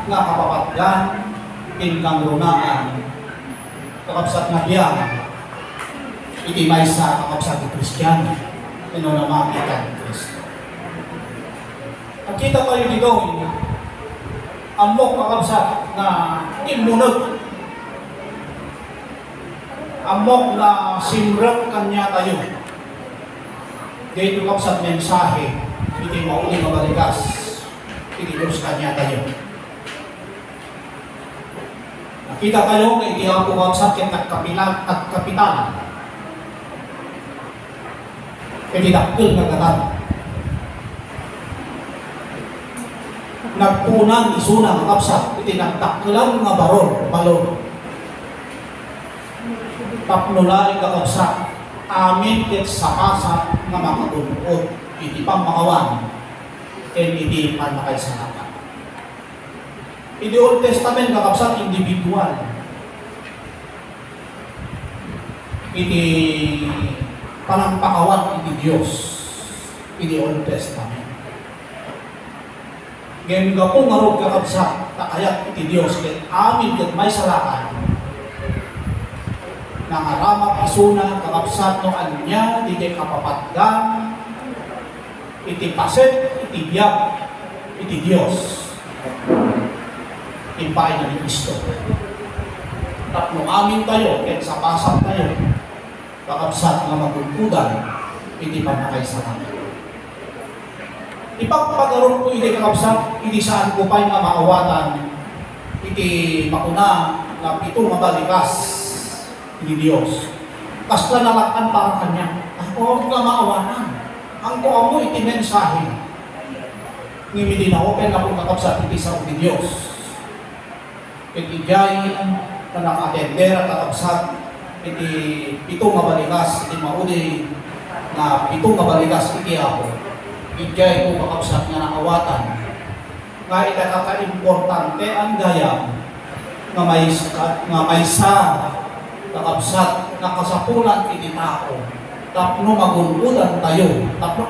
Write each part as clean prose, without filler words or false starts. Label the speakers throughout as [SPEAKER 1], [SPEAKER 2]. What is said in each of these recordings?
[SPEAKER 1] nga kapapatgan, pinkang runaan, kakabsat nga biya, iti maysa kakabsat ni Kristiyano, ino na makita ni Kristo. Nakita tayo dito, amok kakabsat na imunod, amok na simrak kanya tayo. Dito kakabsat mensahe, iti mauling mabalikas, iti Diyos kanya tayo. Nakita tayo na iti ako kakabsat ken kapitan. Iti daktil nga katan. Nagpunang isuna kakabsat, iti nagdaktilan nga balon. Tapnulay kakabsat, amin ket sapasat nga makagunod, iti pamakawan, ken iti panakaisalakan. Iti Old Testament kakabsat individual. Iti panampakawan iti Dios. Iti Old Testament. Ngayon po nga ron kakabsat, takayat iti Dios, ket amin ket may salakan. Nangaramak isuna kakabsat no anya, iti kapapatgan, iti paset, iti biyak, iti Dios. Impay na ni Kristo. Tapno amin tayo, ket sa pasang tayo, kakabsat nga magugkudan, iti panakaisalakan. Ipagpagaron ko iti kakabsat, iti saan ko pa'y nga maawatan, iti makuna na pito mabalikas, iti Diyos. Kasla nalakan para kanya, ako nga maawatan, ang ko mo iti mensahe. Ngimidi na open na kung kakabsat, iti sa iti Diyos. Iti jay na naka-atender at kakabsat, iti pitong mabalikas, iti maudi na pitong mabalikas, iti ako. Ijay ko kakabsat nga nakawatan, nga itakaka-importante ang gayam, nga may sa kakabsat, nakasapulan iti tao, tapno magungudan tayo, tapno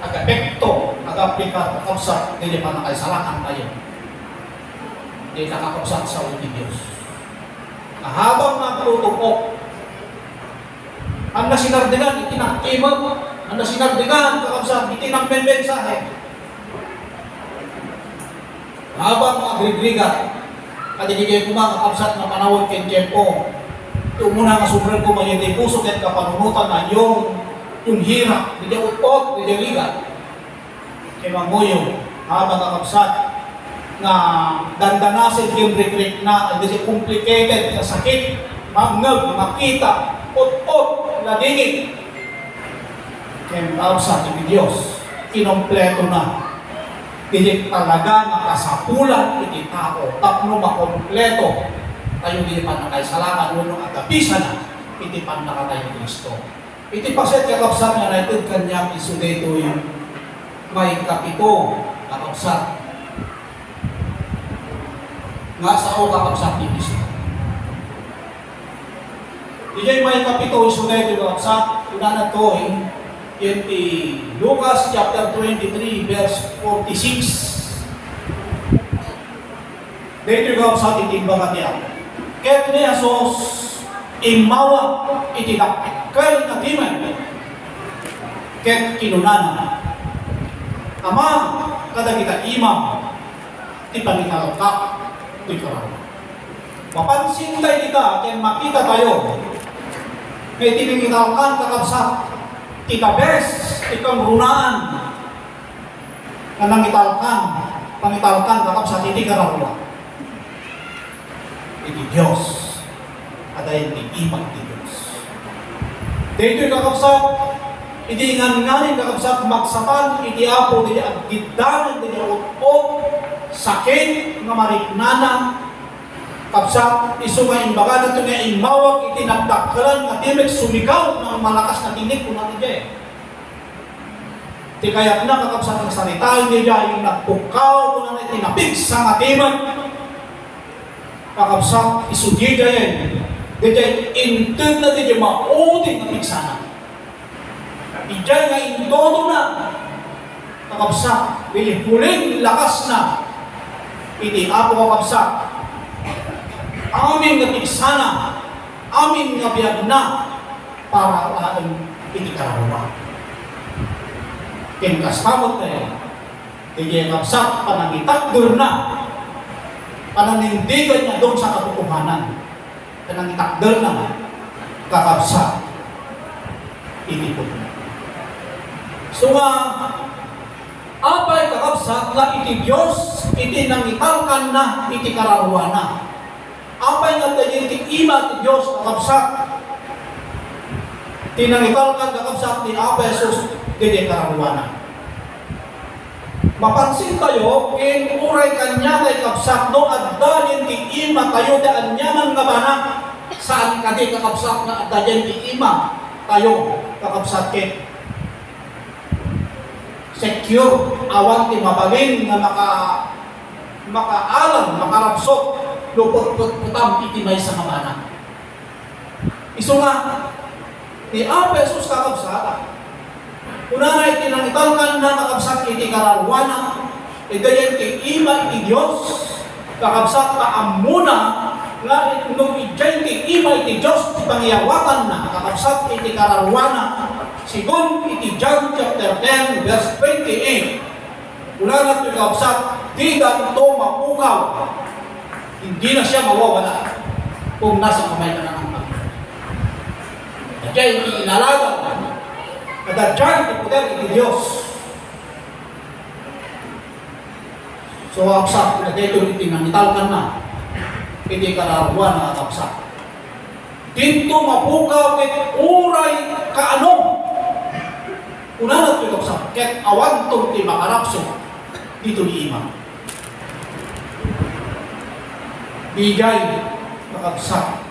[SPEAKER 1] ag-epekto, ag-aplikat kakabsat, hindi pa nakaisalakan tayo. Hindi nakakabsat sa uti Diyos. Habang magtutupok, ang nasinardigan, itinakimag, ang nasinardigan, kakabsat, itinakmensahe. Habang magrigrigat, at hindi mga kakabsat na panawag ken tempo, ito muna nga sobrang kumayin di puso ken kapanunutan na yung hirap, hindi utot, hindi ligat. Kaya mamuyo, habang kakabsat, na dandanasin yung regret na hindi complicated na sakit, mangag, makita, ut-ut, ladingit. Kaya tawag sa ating Diyos, kinompleto na. Hindi talaga nakasapulan iti tao, tapno makompleto, tayo hindi pa nakaisalakan, nunong agapisan na, iti pan nakatay ni Kristo. Iti paset kakabsat nga na ito kanyang isudeto yung may kapito kakabsat. Nga sa o kakabsat ni Kristo. Ijay may kapito isudeto yung kakabsat, unana to in Lucas chapter 23 verse 46. Dito yung kakabsat itimbang at yan. Ket ni Asos imawa itinakikal na timan. Ket kinunana. Ama, kada kita imam, ipangitalakak, ikaw. Mapansin tayo kita, kaya makita tayo. Kaya tinigitalakan kakabsat, ikabes, ikang runaan, na pangitalkan kakabsat, hindi karawa. Iti Diyos, at ay imang iti Diyos. Dito yung kakabsat, iti ingan-nganin kakabsat, magsatan, iti apo, iti aggidanan, iti utpot, sakit, nga mariknana, kapsat, isungay imbaga na ito nga imawag, iti nagdakkalan, nga timig sumikaw, ng malakas na tinig kung natin dyan. Iti kayak na kakabsat ng salita, hindi dyan yung nagpukaw, kung natin tinapig sa nga timig, kakabsat, isugid dyan. Dyan, intid na dyan, mauding na pigsana. Dyan nga intodo na, kakabsat, huling lakas na, iti apo kakabsat, amin nga tigsana, amin nga biyag na, para alam iti karawa. Kinkasamot tayo, iti kakabsat, panangitakdur na, pananindigan niya doon sa katotohanan, panangitakdur na, kakabsat, iti po. So nga, apay kakabsat na iti Diyos, iti nangitalkan na, iti kararuan na. Apay nga tayo iti ima iti Diyos, kakabsat, iti nangitalkan kakabsat ni Apay Jesus, iti kararuan na. Mapansin tayo, kinuray kanya kay kakabsat, no, at dahil iti ima tayo, daan nyaman nga ba na, saan ka di kakabsat na at dahil iti ima tayo, kakabsat kin. Secure, awan ti mabalin na makaalam, makarapsok, lupot-putam iti may sa kabana. Iso nga, ni Apo Jesus kakabsat, una na iti nangitalkan na kakabsat iti kararuana, iti iti ima iti Diyos, kakabsat na amuna, nga nung iti ima iti Diyos, pangyawatan na, kakabsat iti kararuana, sigon iti John chapter 10 verse 28. Una na ito kakabsat, di na ito mapukaw. Hindi na siya mawawala kung nasa kamay ka na ng Panginoon. Kaya iti inalaga, kadadyan iti puter iti Diyos. So kakabsat, kadadyan iti nangitalkan na, iti kararuan na kakabsat. Dito mapukaw iti uray kaano. Una na ito kakabsat, ket awan itong ti makarapso dito ni ima. Bigay kakabsat.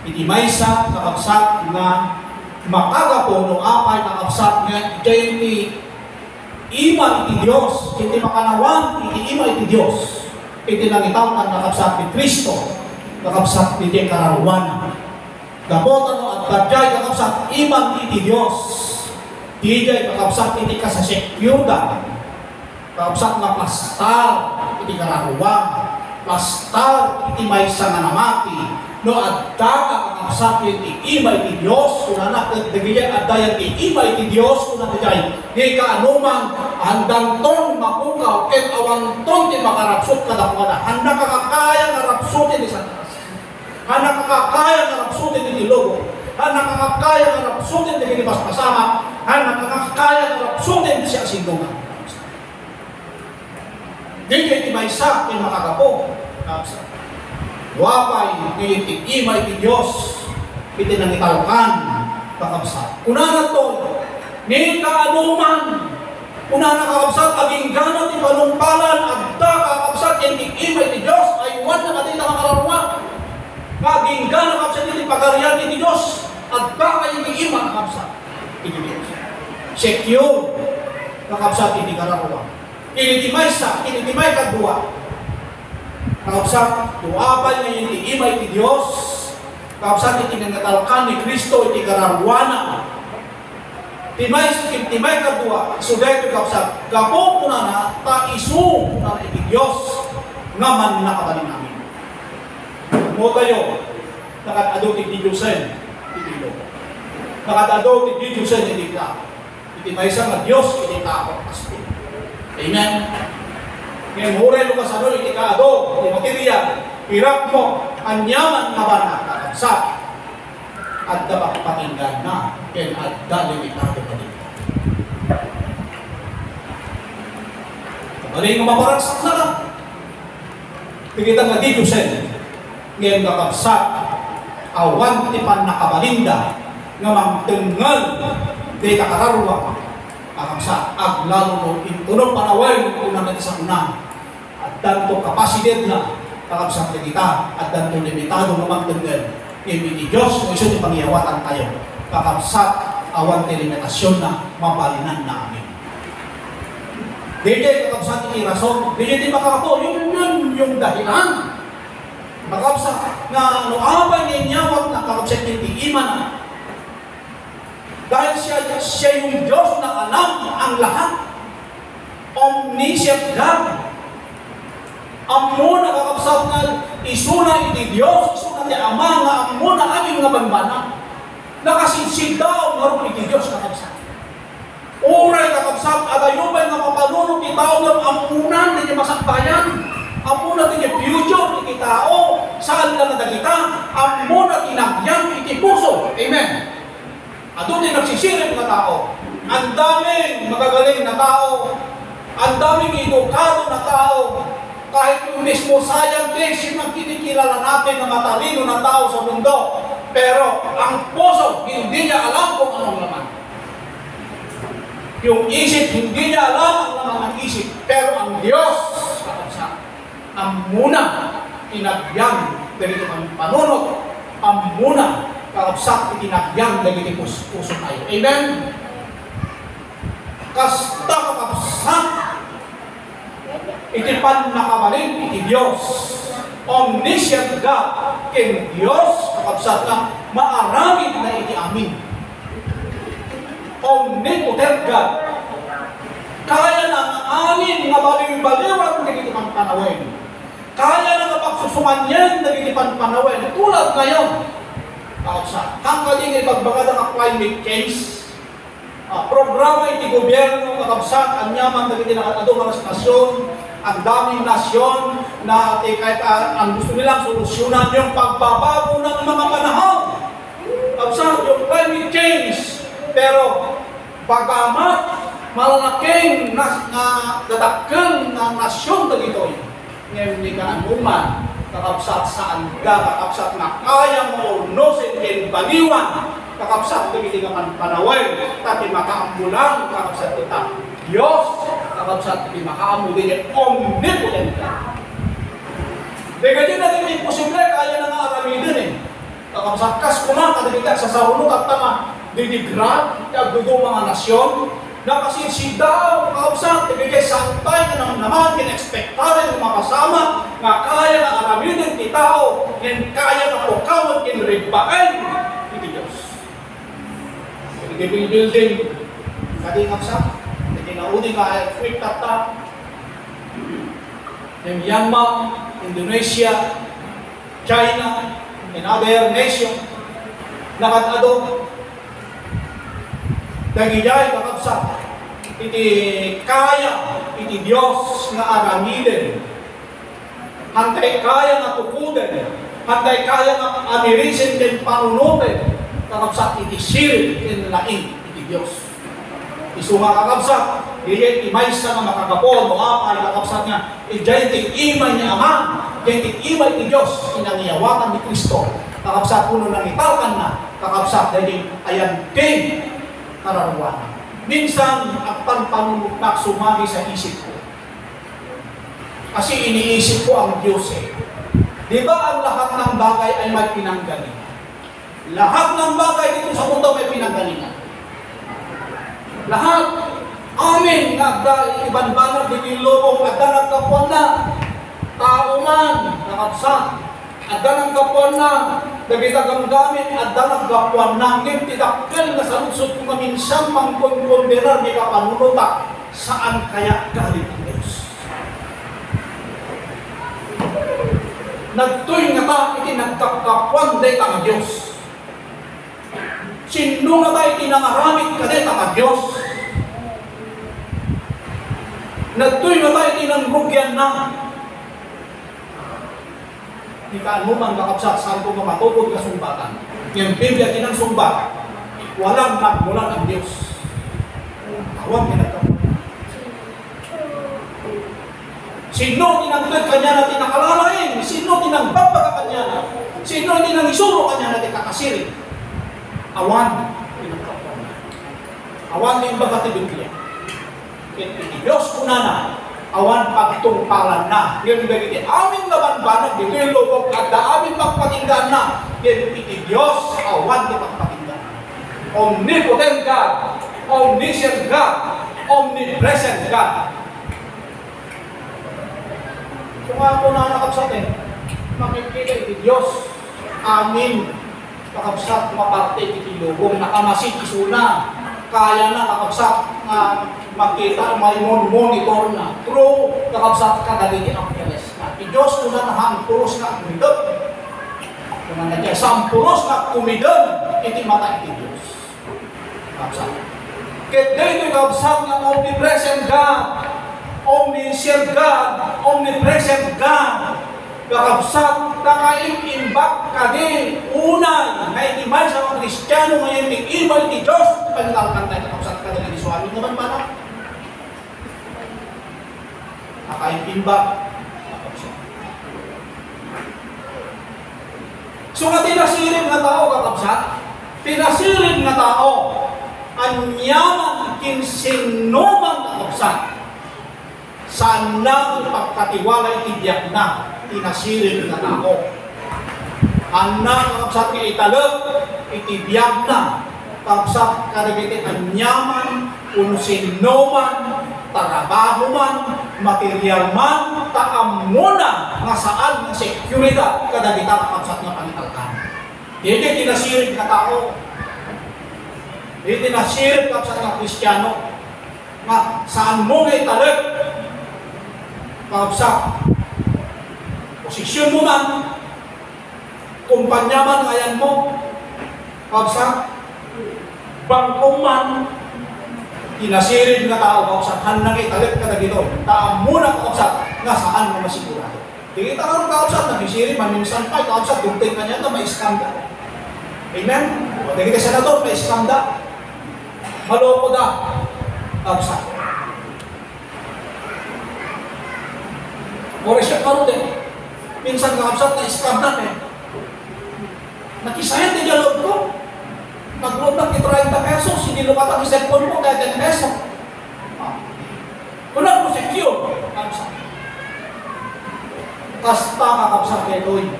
[SPEAKER 1] Iti maysa kakabsat na makagapo no apay kakabsat nga iti ni ima iti Diyos, iti makanawan iti ima iti Diyos. Iti nangitalkan kakabsat ni Kristo, kakabsat iti kararuan. Gapotan no at badjay kakabsat iman iti Diyos. Dijay kakabsat iti kasasekyuda, kakabsat na pastal iti kararuan, pastal iti maysa nga namati, no adda kakabsat iti ima iti Diyos, kuna na dagijay adda iti ima iti Diyos, kuna dijay di kaanumang handang ton mapukaw, ket awan ton ti makarapsot kadakwana, handa kakakaya nga rapsotin ti Satanas, handa kakakaya nga rapsotin iti logo, handa kakakaya nga rapsotin ti pasama, handa kakakaya nga rapsotin siya sindungan. Di kayo iti maysa iti makagapo, kakabsat. Wapay ngayon iti ima iti Diyos, iti nangitalkan kakabsat. Una na to, ni kaanuman, una na kakabsat, aging gana ti panumpalan, agda kakabsat, iti ima iti Diyos, ay wan na katita makararuan. Aging gana kakabsat, iti pagarian iti Diyos, agda kayo iti ima kakabsat, iti Diyos. Secure, kakabsat, iti kararuan. Initimay sa, initimay kadua. Kakabsat, duapay ngayon iti ima iti Diyos, kakabsat iti nangatalkan ni Kristo iti kararuana. Timay kadua, suday iti kakabsat, gapo kuna na, taisu na iti Diyos, nga man nakabalin namin. Mo tayo, nakatado iti Diyosen, iti ilo. Nakatado iti Diyosen, iti ka. Iti may isang nga Diyos, iti takot kasto. Amen. Ngayon, huray mo kasano, iti kaado, iti material, hirap mo, anyaman nga ba na kakabsat, at dapat pakinggan na, ken at dalimitado ka din. Maling nga maparagsak na lang. Tingitang nga dito sen, ngayon kakabsat, awan ti pan nakabalinda, nga magtenggal, di kakararwa, kakabsat, aglalo mo, intunong panaway, unang natin sa unang, at danto kapasidad na, kakabsat na kita, at danto limitado nga magtenggal, hindi Diyos, kung iso di pangyawatan tayo, kakabsat, awan ti limitasyon na, mabalinan na amin. Hindi kakabsat iti rason, hindi di makakapo, yung dahilan. Kakabsat, na ano abay ninyawat na kakabsat iti iman na. Dahil siya yung Diyos na alam ang lahat. Omniscient God. Amo na kakabsat nga isuna iti Dios, isuna ti Ama nga amo na aming nga banbana. Nakasinsid daw nga ron iti Dios kakabsat. Uray kakabsat agayubay nga mapanunod ti tao nga amunan ti masakbayan. Amo na ti future iti tao saan ka nadagita. Amo na tinagyan iti puso. Amen. Ato din nagsisirip na tao. Ang daming magagaling na tao. Ang daming edukado na tao. Kahit yung mismo scientist, yung kinikilala natin na matalino na tao sa mundo. Pero ang puso, hindi niya alam kung anong laman. Yung isip, hindi niya alam ang laman ng isip. Pero ang Diyos, ang muna tinagyan dahil ang panunod, ang muna kakabsat itinagyan dagiti puso tayo. Amen? Kasta kakabsat iti pan nakabalin iti Diyos. Omniscient God ken Diyos kakabsat na maaramid na iti amin. Omnipotent God. Kaya na ang amin nga baliw-baliwan dagiti panpanawin. Kaya na nga pagsusumanyan dagiti panpanawin. Tulad ngayon hanggang din ipagbaga ng climate change, programa iti gobyerno kakabsat, ang yaman dagiti nakatadong mga nasyon, ang daming nasyon na kahit ang gusto nilang solusyonan yung pagbabago ng mga panahon. Kakabsat, yung climate change. Pero bagamat malalaking dadakkel na nasyon dagito ngayon ni kaanuman kakabsat saan ka, kakabsat na kaya mo unosin in baliwan, kakabsat dagiti nga panawin, tati makaambulang kakabsat kita Diyos, kakabsat dagiti makaamu din omnipotent ka. Dega din natin imposible kaya na nga aramidin kakabsat kas kumang kadagita sa sarunod at tama didigrad, kagdugo mga nasyon na kasi si daw, kakabsat, ibigay santay na naman, kinexpectare ng makasama, nga kaya na aramidin ti tao, yan kaya na pukawan, kinrigbain, iti Diyos. Building, kadi kakabsat, kinaudi ka, quick tata, yung Myanmar, Indonesia, China, and other nation, nakatado, dagijay kakabsat iti kaya iti Diyos nga aramiden, hantay kaya nga tukuden, hantay kaya nga amirisin din panunutin kakabsat iti sirit iti laing iti Diyos. Isu nga kakabsat diyan imaysa nga makakapon o apay kakabsat nga ijay iti imay ni Ama, ijay iti imay ni Diyos inangiyawakan ni Kristo kakabsat puno nang italkan na kakabsat dahil ayan king kararwanan. Minsan, ang panpanunuknak sumagi sa isip ko. Kasi iniisip ko ang Diyos Di ba ang lahat ng bagay ay may pinanggalingan? Lahat ng bagay dito sa mundo may pinanggalingan. Lahat. Amin. Iban-banag dito yung lobong at nagkapuan na. Tao man, nakabsat. At nagkapuan na. Nagitagang gamit at nagkapuan na. Ngayon, tidakkel na sa lutsot kung minsan mangkonkonderar ni kapanunutak. Saan kaya galit ang Diyos? Nagtuloy nga ta, iti nagkakapuan day ang Diyos. Sino nga ta, iti nangaramit ka day ang Diyos. Nagtuloy nga ta, iti nangrugyan na. Di ka anuman kakabsat saan kung matukod ka sumbatan. Yung Biblia tinang sumbat, walang nagmulan ang Diyos. Tawag kinagkapuan. Sino tinanggap kanya na tinakalalain? Sino tinangbabag kanya na? Sino tinangisuro kanya na tikakasirin? Awan. Awan din baga ti Biblia. Iti Diyos kuna na. Awan pagtungpalan na. Ngayon ganiti, aming laban-banag dito yung lubog at aming magpatinggan na. Ngayon iti Diyos, awan di magpatinggan. Omnipotent God, omniscient God, omnipresent God. Kung ako na nakabsat makikita iti Diyos, amin, nakabsat maparte iti lubong, nakamasit isuna, kaya na nakabsat na makita, may monitor na, true, nakabsat kadaliti ang piles na, Diyos kung na nahampulos na kumidon. Kung na nadya, sampulos na kumidon, iti mata iti Diyos. Kapsat. Kaya dito kapsat ng omnipresent God, omniscient God, omnipresent God, kakabsat na kaimimbak ka din unay na itimay sa mga Kristiyano ngayon ng ibal ni Diyos paglalakang tayo kakabsat ka din ang isuamin naman ba na? Nakaimimbak kakabsat. So nga tinasirin nga tao kakabsat, tinasirin nga tao ang yaman kinsinuman kakabsat sa nang pagkatiwalay tibiyak na tinasirin na tao. Anang kakabsat nga italog, itibiyag na. Kakabsat karagiti anyaman, unusinuman, trabaho man, material man, taamuna nga saan ng seguridad kadagita kakabsat nga panitalkan. Hindi tinasirin na tao. Hindi tinasirin kakabsat nga Kristiyano. Nga saan mo nga italog, kakabsat, posisyon mo man, kumpanya man ayan mo, kapsa, bangko man, tinasirin na tao, kapsa, hanang italit ka na dito, taang muna kapsa, nga saan mo masigurado. Hindi kita ka kapsa, nagisirin, maminsan pa, kapsa, dugtay ka niya na may skanda. Amen? Hindi kita senador, may skanda. Maloko da, kapsa. Mori siya karoon din. Minsan kakabsat na scam na eh. Nakisayat niya loob ko. Nag-load ng 30 pesos, hindi lumatang yung cellphone mo kaya 10 pesos. Kung mo secure, kakabsat. Kasta kakabsat kay Lloyd.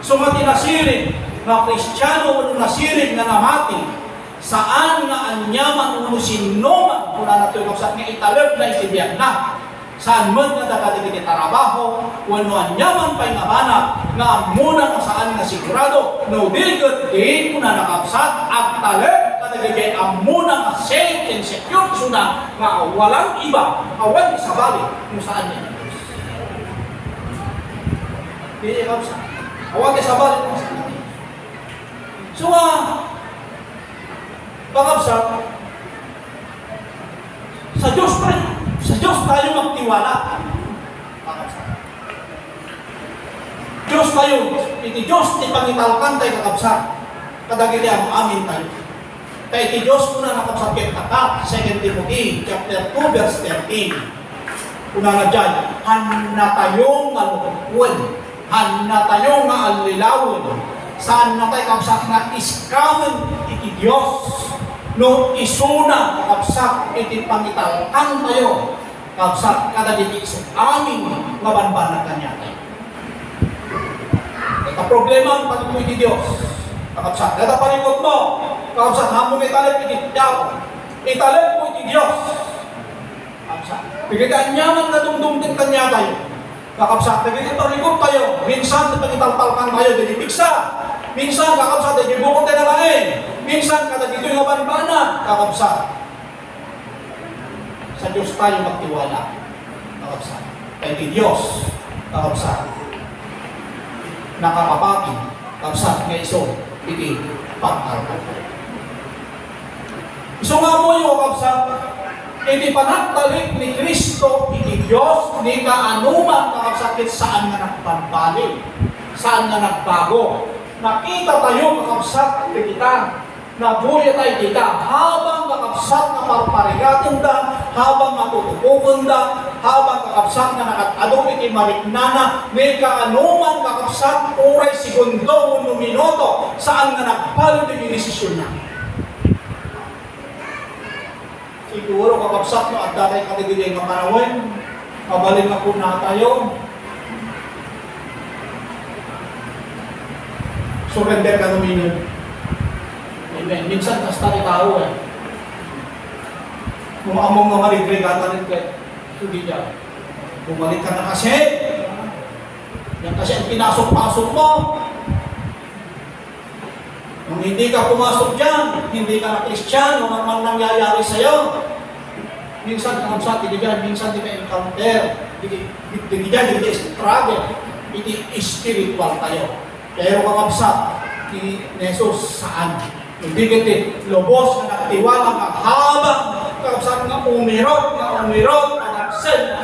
[SPEAKER 1] So matinasirin na Kristiyano o nasirin na namati, saan nga anyaman o sinuman kung na natin kakabsat nga italog na itibiyag na. Saan mo nga dapat iti trabaho, wano anyaman pa'y nabanap, nga muna nga saan nga sigurado, no bilgot din kung na nakapsat, at talag katagigay ang muna nga safe and secure suna, nga walang iba, awan isabali, kung saan niya Diyos. Hindi kapsat. Awan isabali kung saan niya. So nga, pagkapsat, sa Diyos tayo. Sa Diyos tayo magtiwala. Diyos tayo, iti Diyos ti pangitalkan tayo kakabsat. Kadagili ang amin tayo. Kaya iti Diyos kuna nakabsat kaya kakap, 2 Timothy chapter 2 verse 13. Kuna na dyan, hanna tayo nga lukukwen, hanna tayo nga alilawin, saan na tayo kakabsat na iskaman iti Diyos. No isuna kakabsat iti pangitalkan tayo kakabsat kada diti isang aming mabanban na kanya tayo. Ito problema ang pagkukuy di Diyos kakabsat. Kada palikot mo kakabsat hamong italip iti Diyos, italip mo iti Diyos kakabsat. Bigyan nyaman na dumdumtin kanya tayo kakabsat. Bigyan palikot tayo minsan pangitalkan tayo diti piksa. Minsan kakabsat ay bukod tayo na lain. Minsan kada dito yung abanbana kakabsat. Sa Diyos tayo magtiwala kakabsat. Kaya di Diyos kakabsat. Nakakapapin kakabsat nga iso iti pagkalkan. So nga mo yung kakabsat, iti panagtalik ni Kristo iti Diyos ni kaanuman kakabsat saan nga nagpagbalig, saan nga nagbago. Nakita tayo kakabsat kita, nabuya tayo kita, habang kakabsat na parparigatin da, habang matutupukan da, habang kakabsat na nakatadong iti mariknana, may kaanuman kakabsat, oray, segundo, uno minuto, saan nga nagpalo yung inisisyon na. Siguro kakabsat no, at datay katigilay ng panawin, kabaling na po na tayo, surrender ka namin. Amen. Minsan kasta ni tao eh. Kung among nga marigregata rin kayo, hindi niya. Bumalik ka na kasi. Yan kasi ang pinasok-pasok mo. Kung hindi ka pumasok dyan, hindi ka na Kristiyano, ang nangyayari sa'yo. Minsan kakabsat, hindi ka, minsan di ka encounter. Hindi struggle. Iti spiritual tayo. Pero kakabsat, ni Jesus saan? Hindi kiti lobos na nagtiwala nga habang kakabsat nga umirot,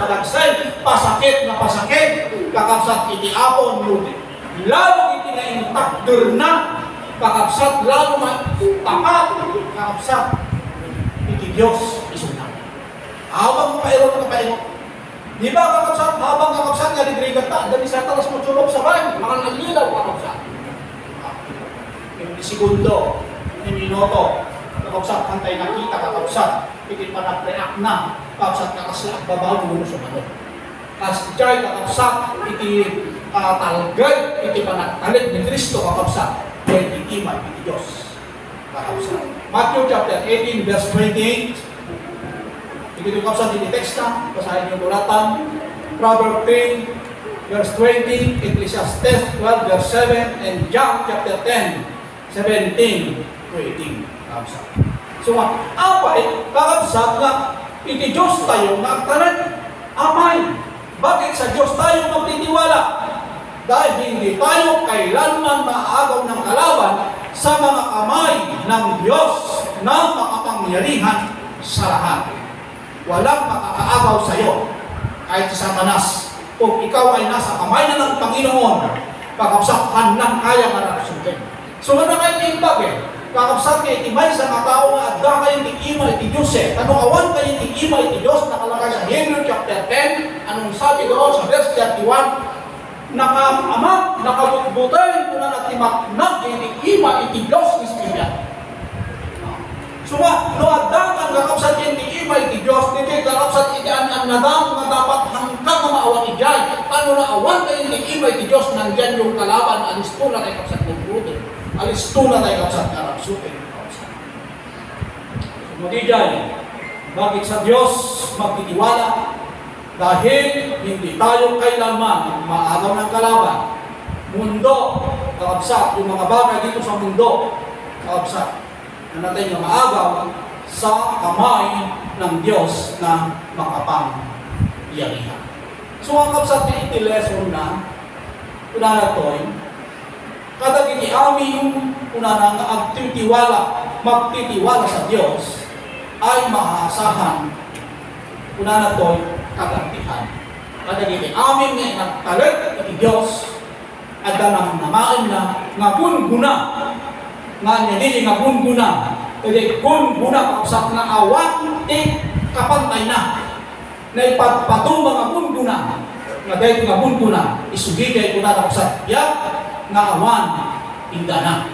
[SPEAKER 1] padagsen, pasakit na pasakit, kakabsat iti apon ludi. Lalo iti na intakder na, kakabsat lalo tapat, kakabsat iti Diyos isunod. Habang kapairot. Di ba kakabsat, habang kakabsat nga ligrigat ta, dali sa talas mo tulog sa bahay, mga nalilaw kakabsat. Yung segundo, yung minuto, kakabsat, hantay nakita kakabsat, iti panagreact na, kakabsat kakaslak babaw mo sa manok. Kasjay kakabsat, iti talgay, iti panagtalit ni Kristo kakabsat, kaya iti iman, iti Diyos kakabsat. Matthew chapter 18, verse 28, ito kapsa din text na, basahin yung bulatan. Proverbs 3, verse 20, Ecclesiastes 12, verse 7, and John chapter 10, 17 to 18. Kapsa. So, kakabsat na, iti Diyos tayo na agtanan. Amay. Bakit sa Diyos tayo magtitiwala? Dahil hindi tayo kailanman maagaw ng kalaban sa mga kamay ng Diyos na makapangyarihan sa lahat. Walang makakaagaw sa iyo kahit sa Satanas. Kung ikaw ay nasa kamay na ng Panginoon, kakabsat ng kaya marapsutin. So ano kayo timbag kakabsat kayo timay sa mga tao na adda kayo tig-ima iti Diyos Tanong awan kayo tig-ima iti Diyos, nakalagay sa Hebrew chapter 10, anong sabi doon sa verse 31, nakaamak, nakabutbutay, kung na natimaknak, tig-ima iti Diyos ni Spirit. So no adang kakabsat yung iti-ima iti Diyos, niti kakabsat iti an-nadam nga dapat hanggang na maawang ijay. Ano na awan kayo iti-ima iti Diyos, nandyan yung kalaban, alisto na tayo kapsat ng bruto. Alisto na tayo kapsat karapsutin. Sumudi dyan, bakit sa Diyos magtitiwala? Dahil hindi tayo kailanman maagaw ng kalaban. Mundo, kakabsat, yung mga bagay dito sa mundo, kakabsat, na natin yung maagaw sa kamay ng Diyos na makapangyarihan. So, ang kapsat na iti lesson na, una na ito, kada gini aming una na nga magtitiwala sa Diyos, ay maaasahan, una na ito, kagantihan. Kada gini aming nga nagtalit iti Diyos, at danang namain na nga guna, nga nilili nga guna, kasi guna kapsat na awan, kapantay na ipagpatong mga guna, nga dahil nga guna, isugigay ko na kapsat, nga awan, hindi na.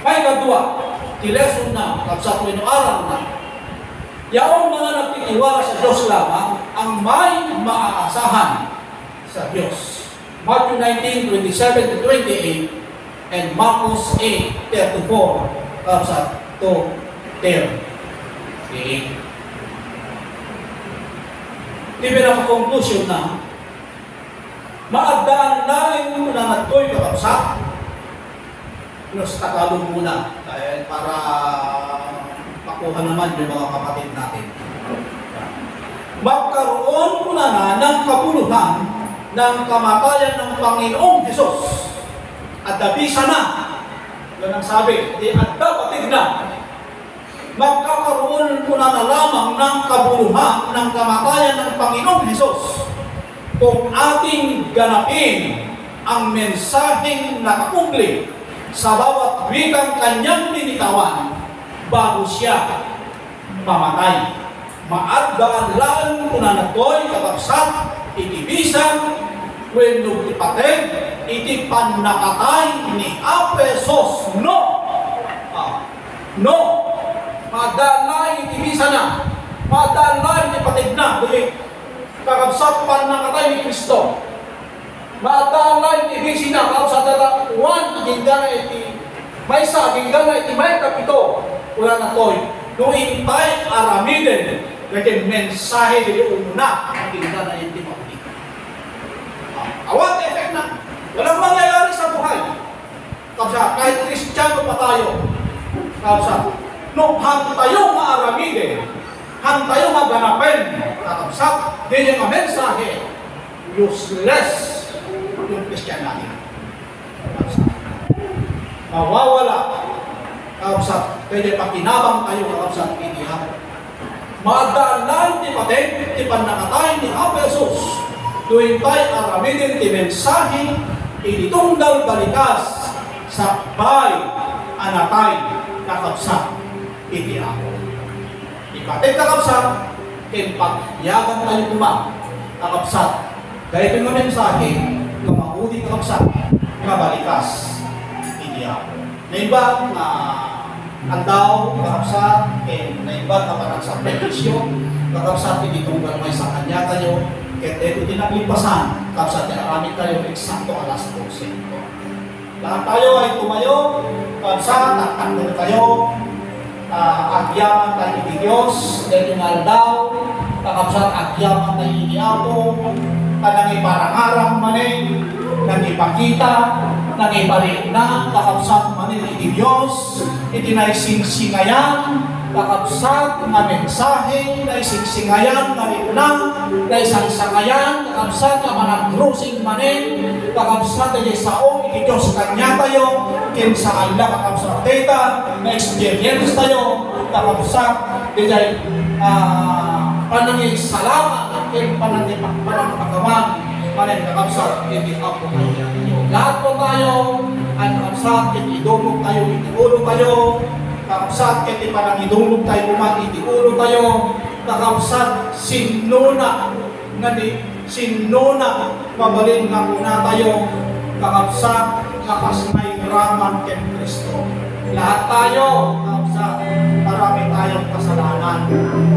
[SPEAKER 1] May kadua, tileson na, kapsat mo aral na, yaong mga nagtitiwala sa Diyos lamang, ang may maaasahan sa Diyos. Matthew 19, 27 to 28, and Marcos 8, 34, kapsat to 10. Di pinaka-conclusion na, maagdaan namin muna na ito'y kakapsat. Sa Tagalog muna, dahil para makuha naman yung mga kapatid natin. Magkaroon muna na ng kapuluhan ng kamatayan ng Panginoong Hesus. At dabisa na, yan ang sabi, di at dapatig na, magkakaroon muna na lamang ng kabuluhan ng kamatayan ng Panginoong Hesus kung ating ganapin ang mensaheng nakakubli sa bawat wikang kanyang linitawan bago siya mamatay. Maagdaan lang muna na to'y kakapsat, itibisan, when nagtipatid, iti panakatay ni Apesos. No! No! Madalay itibisa na. Madalay itipatig na. Dili, kakabsat panakatay ni Kristo. Madalay itibisi na. Kakabsat na one, gingana iti maysa, gingana iti may kapito. Wala na to'y. Nuhintay aramiden. Kaya mensahe dili umuna. Gingana iti mapitig. Awat effect na. Walang mangyayari sa buhay. Kapsa, kahit Kristiyano pa tayo. Kapsa, nung tayo maaramide, hang tayo maganapin, kakabsat, din yung mensahe, useless yung Christianity. Mawawala, kakabsat, pwede pakinabang tayo, kakabsat, inihan. Madaan ti patay, ti panakatay ni Apesos, tuwing tayo aramidin ti mensahe, initunggal balikas, sabay, anatay, kakabsat, iti ako. Ipatay kakabsat, pagyagan tayo kuma, kakabsat. Dahil ito yung mensahe, kumaudi kakabsat, kabalikas, iti ako. Na iba na andaw, kakabsat, na iba na parang sa prepisyo, kakabsat, ititunggal may sa kanya tayo, kaya ito tinaglipasan, kakabsat, aramid tayo, eksakto alas 12. Lahat tayo ay tumayo, kakabsat, takandun tayo, agyaman tayo ni Diyos, dahil yung aldaw, kakabsat, agyaman tayo ni Apo, kanang iparangarang manin, nang ipakita, nang iparigna, kakabsat manin ni Diyos, itinaisinsingayan, kakabsat, nga mensahe, naisingsingayan, narigna, naisangsangayan, kakabsat, nga managrusing manin, kakabsat, ay sao, ni Diyos kanya tayo, kinsa Allah, kakabsat, data, na-experience tayo, kakabsat, dahil, panangin salamat, panangin pagkaman, panangin kakabsat, hindi ako kanya. Lahat po tayo, ang kakabsat, hindi idumog tayo, hindi ulo tayo, kakabsat, hindi parang idumog tayo, hindi ulo tayo, kakabsat, sinuna, mabalin nga muna tayo, kakabsat, nakasmay raman kay Kristo. Lahat tayo, kakabsat, marami tayong kasalanan.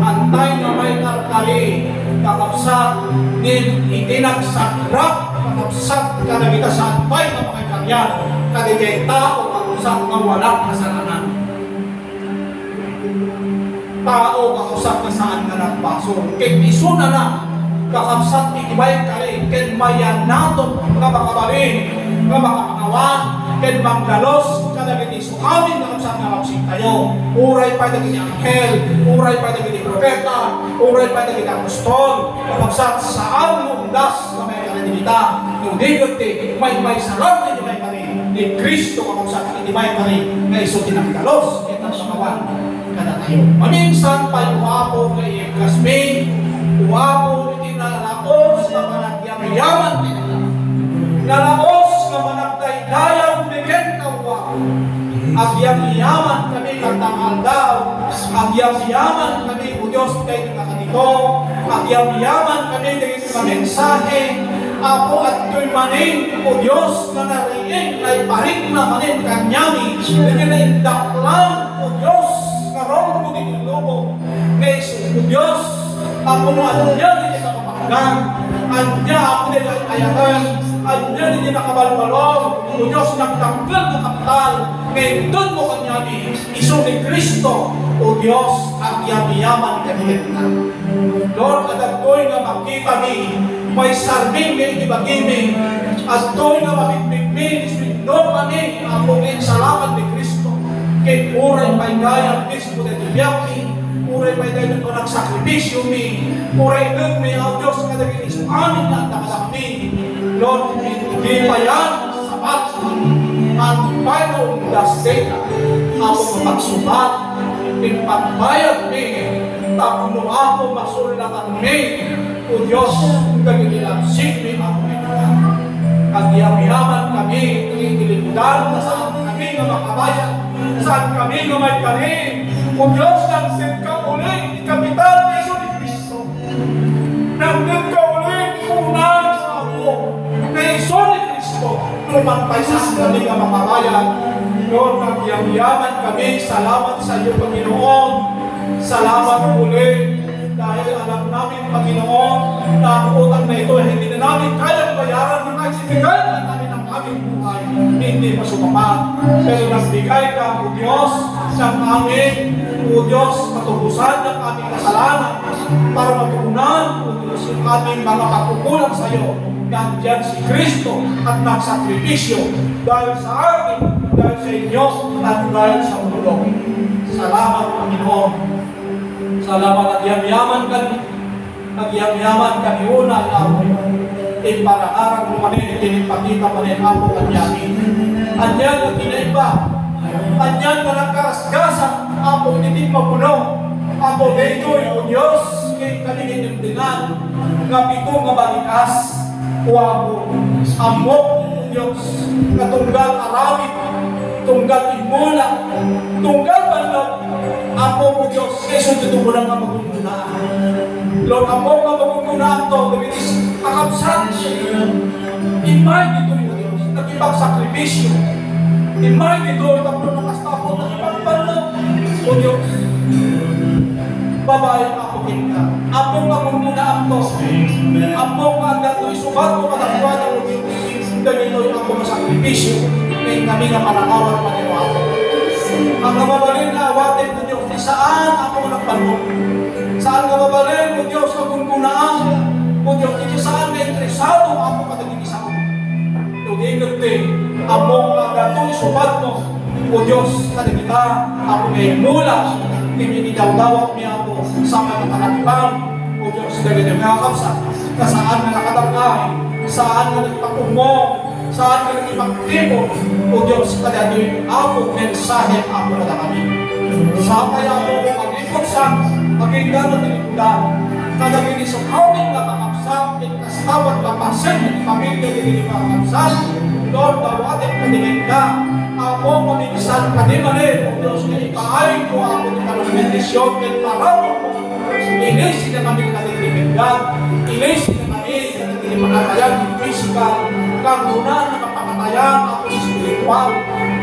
[SPEAKER 1] Antay na may karkali, kakabsat, hindi nagsagrap, kakabsat, kanagitasan pa'y na makikaryan, kadigay tao, kakabsat, na walang kasalanan. Tao, kakabsat, na saan ka nagpaso. Kaya iso na na, kakabsat, ikibay ka rin, kaya mayan nato, nga makabalin, nga makapagawan, kaya manggalos, kadagiti sukamin, kakabsat, nga magsing tayo. Uray pa dagiti anghel, uray pa dagiti propeta, uray pa dagiti apostol, kakabsat, saan mo undas, na may karadilita, yung digoti, may sarap na may karin, ni Kristo, kakabsat, may karin, na iso tinanggalos, kaya pagawan, kada tayo. Maminsan pa uwapo kay Kasmi, uwapo itinalaos na managyaman nila. Nalaos na managdaydayang bikin na uwapo. Agyam-yaman kami katangal daw. Agyam-yaman kami o Diyos kayo nakakanito. Agyam-yaman kami dahil sa mensahe. Apo at do'y manin o Diyos na nariing ay paring na manin kanyami. Dahil na indaklang o Diyos karong mo din yung lobo. Ngayon o Diyos, ako mo anya din sa kapakgan. Anya ako din ay ayatan. Anya din nakabalbalong. O Diyos, nagtanggal na kapital. Ngayon doon mo kanyami. Iso ni Kristo, o Diyos, ang yami-yaman kanilin na. Lord, at do'y na makita ni may sarming ni ibagiming. At do'y na mabigmigmin. Doon maning ang mungin salamat ni Kristo. Kaya uray pa'y gaya mismo na tibiyaki, uray pa'y gaya ko nagsakripisyo mi, uray nun mi ang Diyos na naginis amin na nakalakmi. Lord, hindi pa yan sapat ang panong daseta ako mapagsubat, pagbayad mi, tapno ako masulatan mi, o Diyos, nagigilapsik mi ang pinagyan. Agyam-yaman kami, nagigilimudan na saan kami na makabayan, saan kami na may kanin. Kung Diyos, nang-send ka ulit, ikapital ni Iso ni Cristo. Nang-send ka ulit, unang sa ako, na Iso ni Cristo, lumantay sa kami na makabayan. Lord, agyam-yaman kami, salamat sa iyo, Panginoon. Salamat ulit. Dahil alam namin, Panginoon, na ang utang na ito ay hindi na namin kayang bayaran ng nagsibigay na namin ang aming buhay. Hindi pa sumapat. Pero nagbigay ka, O Diyos, sa amin, O Diyos, matubusan ng aming kasalanan para matugunan, O Diyos, yung aming mga pagkukulang sa iyo. Nandiyan si Kristo at nagsakripisyo dahil sa amin, dahil sa inyo, at dahil sa mundo. Salamat, Panginoon. Salamat at yam-yaman kami. Nagyam-yaman kami una Apo. Ipararang lumanin, tinipakita pa rin Apo at yamin. Anyan na kinaiba. Anyan na nagkarasgasan. Apo, hindi mapuno. Apo, daytoy o Diyos, kay kaninindingan, nga pito nga balikas, o Apo, amok o Diyos, katunggal aramid, tunggal imula, tunggal balog, Apo o Diyos, kay sunduto mo lang nga magungunaan. Lord, Apo nga magungunaan to, gamitis akapsan siya. Imay dito o Diyos, nag-ibang sakripisyo. Imay dito, tapos nakastapon, nag-ibang balog, o Diyos. Babae ako kita. Apong magungunaan to. Apong magdato'y subat mo katakwa ng Diyos. Ganito'y ako masakripisyo. May kami nga manakawal maniwala. Ang nababalin na awatin ng Diyos, saan ako nagpanong? Saan nababalin o Diyos magungunaan? O Diyos, ito saan na interesado ako katagigisa ko? Tugigag din, apong magdato'y subat mo. O Diyos, katagita, ako may mula. Kininidaw-dawat niya ako sa katakatipan. O Diyos, dahil na nakakapsa, na saan na nakatarkay, saan na nagpakumong, saan na nagpagtipo. O Diyos, kada doon ako, mensahe ako na kami. Sa kaya ako, mag-ikot sa, mag-ikan at tinikudan, kada ginisukawin na kakapsa, kastabat na pasen, pamilya din kakapsa, Lord, dawatin kadingin ka, ako mamimisan ka din manin, O Diyos, na ipaayin ko ako ng kanong-bendisyon, at parang mo, ilaysin na kami katitibigan, ilaysin na kami katitibagatayan ng physical, kangunan na kapakatayan ako ng spiritual,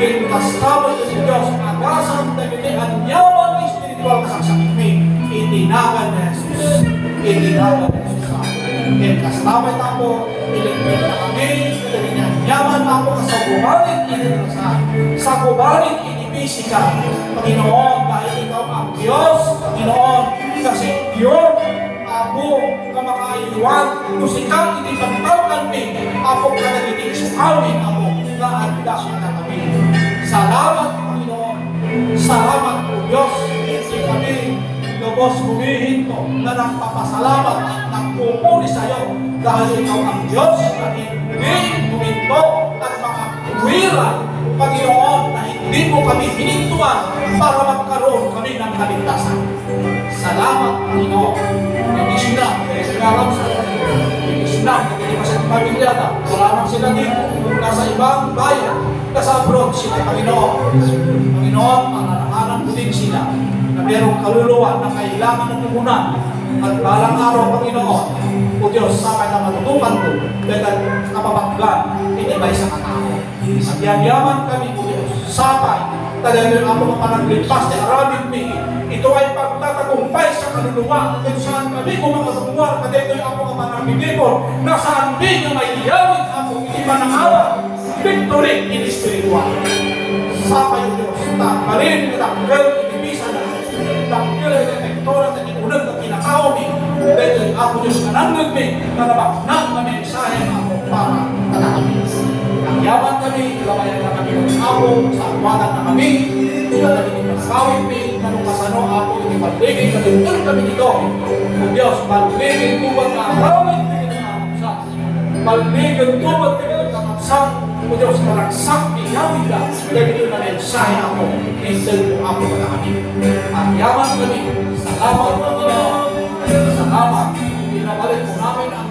[SPEAKER 1] kinkastabat ng Diyos, agasan na gini, anyawan ng spiritual kasaksakit mo, itinagan na Jesus, itinagan na Jesus ako. Kinkastabat ako, iligpit na kami, yaman ako sa kubalit sa kubalit inibisi ka, Panginoon, dahil ikaw ang Diyos, Panginoon, kasi Diyos, ako ka makaiwan, kung ikaw hindi pagtawag mi, ako ka nagiging sukawin ako, na agdas na kami. Salamat, Panginoon, salamat po Diyos, hindi kami lubos humihinto na nagpapasalamat at nagpupuli sa iyo, dahil ikaw ang Diyos na hindi huminto at makatuwiran, Panginoon, na hindi mo kami hinintuan para magkaroon kami ng kaligtasan. Salamat, Panginoon. Nag-isnam, sinarap sa nag-isnam, nag-iba sa pamilya na wala man sila dito, nasa ibang bayan, nasa abroad sila, Panginoon. Panginoon, pananahanan mo din sila na merong kaluluwa na kailangan ng tumunan. At balang araw, Panginoon, O Diyos, sa na matutukan ko, dahil kapapaggan, inibay sa katao. Sa yaman kami, O Diyos, sapay, talagang ako mapanaglipas na aramid mi, ito ay pagtatagumpay sa kaluluwa, kung saan kami kumakasamuar, kadito yung ako mapanagigipon, na saan mi na may iyawit ako, hindi manangawa, victory in spiritual. Sapay, O Diyos, tanggalin, tanggal, inibisa na, tanggal, detektora, unang na kinakaw mi, dahil ako Diyos kananggag mi, na nabaknan na mensahe ako para kami. Nagyaman kami, labayan na kami ng ako, sa awanan na kami, tulad na itinasawin mi, nanong kasano ako, itipaligin, katulad kami dito. O Diyos, paligin tuwag na arawin, paligin tuwag na kakapsang, O Diyos, malagsak, iyawin ka, dahil ito na mensahe ako, insan mo ako na kami. Nagyaman kami, salamat, Panginoon, salamat, pinabalik mo namin ang